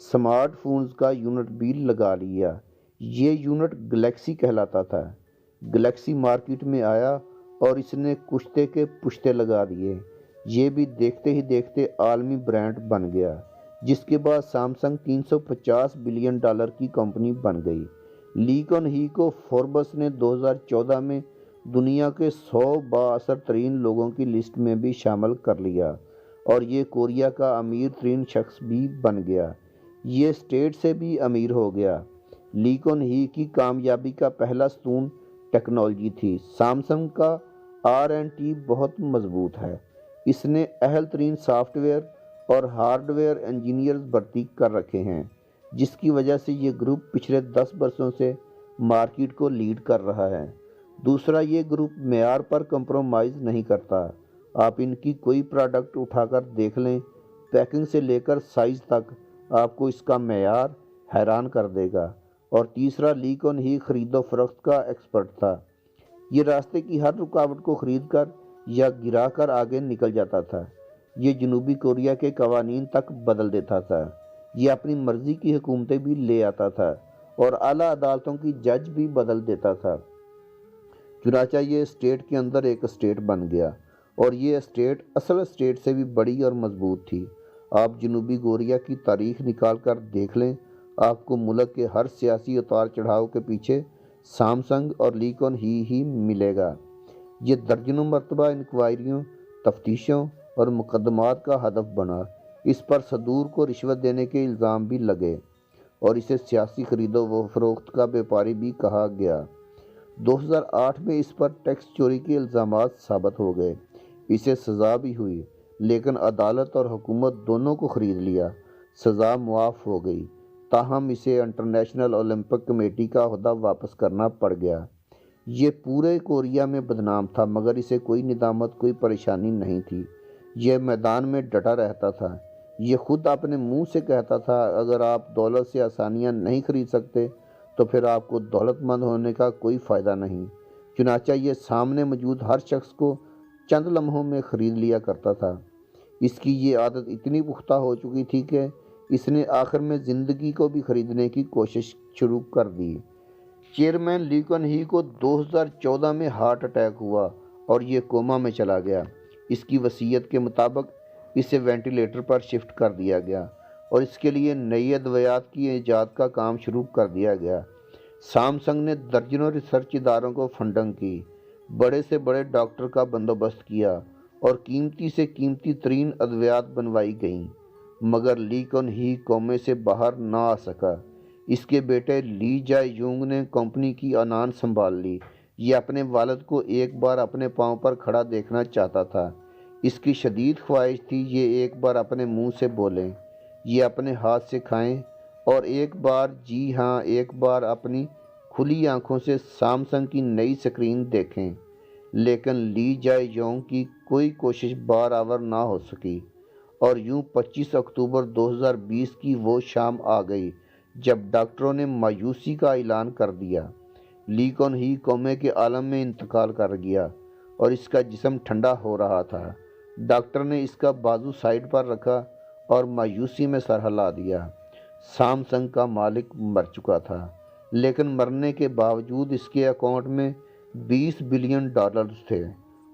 Smart phones کا unit بھی لگا لیا۔ یہ یونٹ گلیکسی کہلاتا تھا۔ گلیکسی مارکیٹ میں آیا اور اس نے کشتے کے پشتے لگا دیے۔ یہ بھی دیکھتے ہی دیکھتے عالمی برانڈ بن گیا، جس کے بعد سامسنگ $350 بلین کی کمپنی بن گئی۔ لی کون ہی کو فوربس نے 2014 میں دنیا کے 100 بااثر ترین لوگوں کی لسٹ میں بھی شامل کر لیا، اور یہ کوریا کا امیر ترین شخص بھی بن گیا۔ یہ اسٹیٹ سے بھی امیر ہو گیا۔ لی کون ہی کی کامیابی کا پہلا ستون ٹیکنالوجی تھی۔ سامسنگ کا R&D بہت مضبوط ہے۔ اس نے اہل ترین سافٹ ویئر اور ہارڈ ویئر انجینئرز بھرتی کر رکھے ہیں، جس کی وجہ سے یہ گروپ پچھلے 10 برسوں سے مارکیٹ کو لیڈ کر رہا ہے۔ دوسرا، یہ گروپ معیار پر کمپرومائز نہیں کرتا۔ آپ ان کی کوئی پروڈکٹ اٹھا کر دیکھ لیں، پیکنگ سے لے کر سائز تک، آپ کو اس کا معیار حیران کر دے گا۔ اور تیسرا، لی کون ہی خرید و فروخت کا ایکسپرٹ تھا۔ یہ راستے کی ہر رکاوٹ کو خرید کر یا گرا کر آگے نکل جاتا تھا۔ یہ جنوبی کوریا کے قوانین تک بدل دیتا تھا۔ یہ اپنی مرضی کی حکومتیں بھی لے آتا تھا اور اعلیٰ عدالتوں کی جج بھی بدل دیتا تھا۔ چنانچہ یہ اسٹیٹ کے اندر ایک اسٹیٹ بن گیا، اور یہ اسٹیٹ اصل اسٹیٹ سے بھی بڑی اور مضبوط تھی۔ آپ جنوبی کوریا کی تاریخ نکال کر دیکھ لیں، آپ کو ملک کے ہر سیاسی اتار چڑھاؤ کے پیچھے سامسنگ اور لی کون ہی ملے گا۔ یہ درجنوں مرتبہ انکوائریوں، تفتیشوں اور مقدمات کا ہدف بنا۔ اس پر صدور کو رشوت دینے کے الزام بھی لگے، اور اسے سیاسی خرید و فروخت کا بیپاری بھی کہا گیا۔ 2008 میں اس پر ٹیکس چوری کے الزامات ثابت ہو گئے۔ اسے سزا بھی ہوئی، لیکن عدالت اور حکومت دونوں کو خرید لیا۔ سزا معاف ہو گئی، تاہم اسے انٹرنیشنل اولمپک کمیٹی کا عہدہ واپس کرنا پڑ گیا۔ یہ پورے کوریا میں بدنام تھا، مگر اسے کوئی ندامت، کوئی پریشانی نہیں تھی۔ یہ میدان میں ڈٹا رہتا تھا۔ یہ خود اپنے منہ سے کہتا تھا، اگر آپ دولت سے آسانیاں نہیں خرید سکتے تو پھر آپ کو دولت مند ہونے کا کوئی فائدہ نہیں۔ چنانچہ یہ سامنے موجود ہر شخص کو چند لمحوں میں خرید لیا کرتا تھا۔ اس کی یہ عادت اتنی پختہ ہو چکی تھی کہ اس نے آخر میں زندگی کو بھی خریدنے کی کوشش شروع کر دی۔ چیئرمین لی کون ہی کو 2014 میں ہارٹ اٹیک ہوا اور یہ کوما میں چلا گیا۔ اس کی وصیت کے مطابق اسے وینٹیلیٹر پر شفٹ کر دیا گیا، اور اس کے لیے نئی ادویات کی ایجاد کا کام شروع کر دیا گیا۔ سامسنگ نے درجنوں ریسرچ اداروں کو فنڈنگ کی، بڑے سے بڑے ڈاکٹر کا بندوبست کیا، اور قیمتی سے قیمتی ترین ادویات بنوائی گئیں، مگر لی کون ہی کومے سے باہر نہ آ سکا۔ اس کے بیٹے لی جائے یونگ نے کمپنی کی عنان سنبھال لی۔ یہ اپنے والد کو ایک بار اپنے پاؤں پر کھڑا دیکھنا چاہتا تھا۔ اس کی شدید خواہش تھی یہ ایک بار اپنے منہ سے بولیں، یہ اپنے ہاتھ سے کھائیں، اور ایک بار، جی ہاں ایک بار، اپنی کھلی آنکھوں سے سامسنگ کی نئی سکرین دیکھیں۔ لیکن لی جائے یونگ کی کوئی کوشش بار آور نہ ہو سکی، اور یوں 25 اکتوبر 2020 کی وہ شام آ گئی جب ڈاکٹروں نے مایوسی کا اعلان کر دیا۔ لی کون ہی کومے کے عالم میں انتقال کر گیا، اور اس کا جسم ٹھنڈا ہو رہا تھا۔ ڈاکٹر نے اس کا بازو سائیڈ پر رکھا اور مایوسی میں سر ہلا دیا۔ سامسنگ کا مالک مر چکا تھا، لیکن مرنے کے باوجود اس کے اکاؤنٹ میں $20 بلین تھے،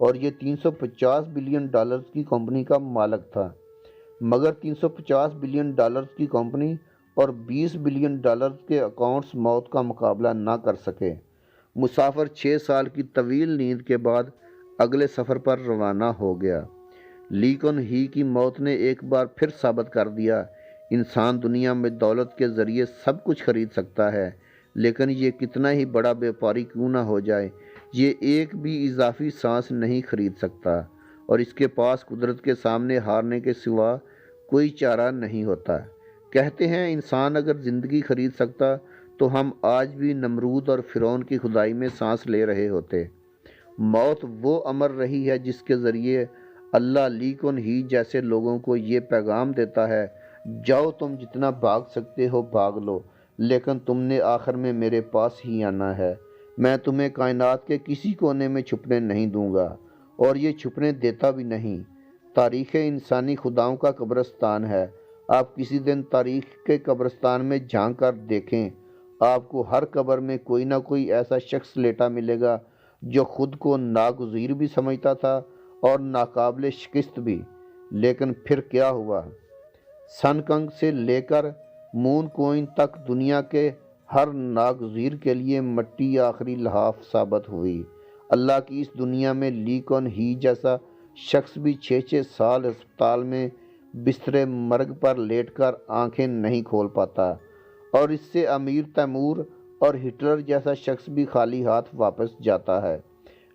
اور یہ $350 بلین کی کمپنی کا مالک تھا۔ مگر $350 بلین کی کمپنی اور $20 بلین کے اکاؤنٹس موت کا مقابلہ نہ کر سکے۔ مسافر 6 سال کی طویل نیند کے بعد اگلے سفر پر روانہ ہو گیا۔ لی کون ہی کی موت نے ایک بار پھر ثابت کر دیا، انسان دنیا میں دولت کے ذریعے سب کچھ خرید سکتا ہے، لیکن یہ کتنا ہی بڑا بیپاری کیوں نہ ہو جائے، یہ ایک بھی اضافی سانس نہیں خرید سکتا، اور اس کے پاس قدرت کے سامنے ہارنے کے سوا کوئی چارہ نہیں ہوتا۔ کہتے ہیں انسان اگر زندگی خرید سکتا تو ہم آج بھی نمرود اور فرعون کی خدائی میں سانس لے رہے ہوتے۔ موت وہ امر رہی ہے جس کے ذریعے اللہ لی کون ہی جیسے لوگوں کو یہ پیغام دیتا ہے، جاؤ تم جتنا بھاگ سکتے ہو بھاگ لو، لیکن تم نے آخر میں میرے پاس ہی آنا ہے۔ میں تمہیں کائنات کے کسی کونے میں چھپنے نہیں دوں گا، اور یہ چھپنے دیتا بھی نہیں۔ تاریخ انسانی خداؤں کا قبرستان ہے۔ آپ کسی دن تاریخ کے قبرستان میں جھانک کر دیکھیں، آپ کو ہر قبر میں کوئی نہ کوئی ایسا شخص لیٹا ملے گا جو خود کو ناگزیر بھی سمجھتا تھا اور ناقابل شکست بھی۔ لیکن پھر کیا ہوا؟ سن کنگ سے لے کر مون کوئن تک دنیا کے ہر ناگزیر کے لیے مٹی آخری لحاف ثابت ہوئی۔ اللہ کی اس دنیا میں لی کون ہی جیسا شخص بھی 6 سال ہسپتال میں بستر مرگ پر لیٹ کر آنکھیں نہیں کھول پاتا، اور اس سے امیر تیمور اور ہٹلر جیسا شخص بھی خالی ہاتھ واپس جاتا ہے۔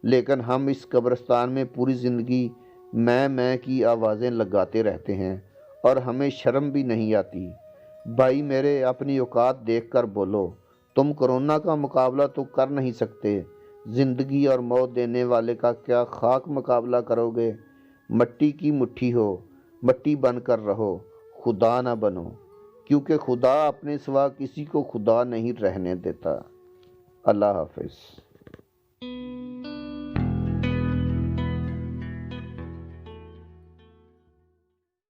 لیکن ہم اس قبرستان میں پوری زندگی میں کی آوازیں لگاتے رہتے ہیں اور ہمیں شرم بھی نہیں آتی۔ بھائی میرے، اپنی اوقات دیکھ کر بولو۔ تم کرونا کا مقابلہ تو کر نہیں سکتے، زندگی اور موت دینے والے کا کیا خاک مقابلہ کرو گے؟ مٹی کی مٹھی ہو، مٹی بن کر رہو، خدا نہ بنو، کیونکہ خدا اپنے سوا کسی کو خدا نہیں رہنے دیتا۔ اللہ حافظ۔